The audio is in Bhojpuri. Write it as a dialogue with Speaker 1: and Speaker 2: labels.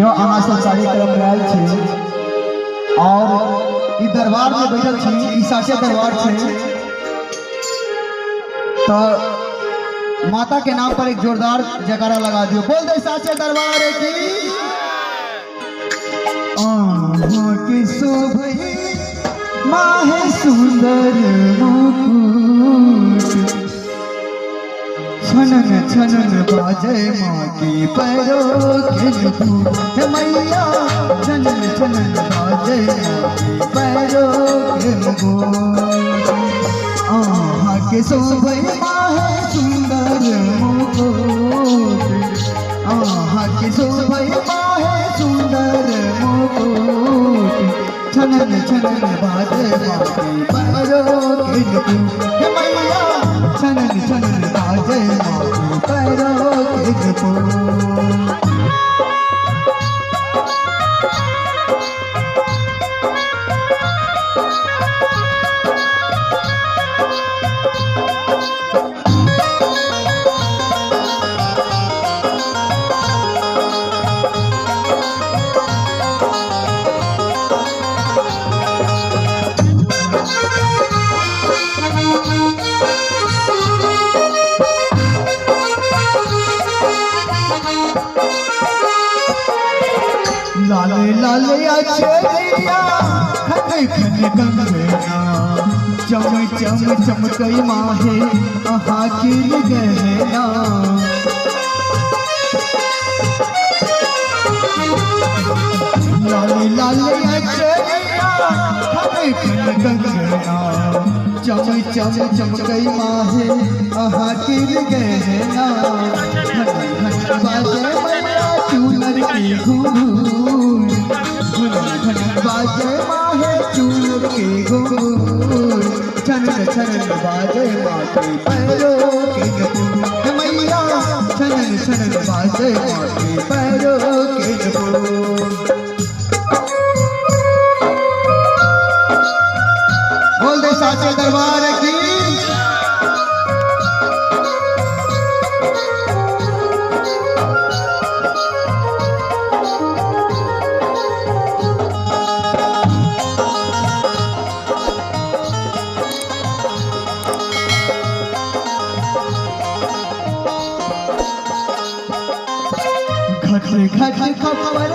Speaker 1: जो अहाँ सब कार्यक्रम में आयल छी और इ दरबार में बैठल छी, इ साचे दरबार छे। तो माता के नाम पर एक जोरदार जयकारा लगा दियो। बोल दे साचे दरबार की। आहा की शोभई माहे सुंदर मुकुट, छनन छनन बाजे माँ की पैरों के नुपुर। हे मैया छनन छनन बाजे माँ की पैरों के नुपुर। आहा के शोभई माहे सुंदर मुकुट, आहा के शोभई माहे सुंदर मुकुट, छनन छनन बाजे माँ की पैरों के नुपुर। हे मैया छनन छनन बाजे माँ की पैरों के नुपुर। लाले लाले अचरिया खन खन कंगना, चम चम चमकई माहे आहा की गहना। लाले लाले अचरिया खन खन कंगना, चम चम चमकई माहे आहा की गहना। घन घन बाजे मैया चूनर की घूंघूर, घन घन बाजे माहे चूनर की घूंघूर, छनन छनन बाजे माँ के पैरों के नुपुर। हे मैया छनन छनन बाजे माँ के पैरों के नुपुर। बोल दे साचे दरबार की। घट घट खबर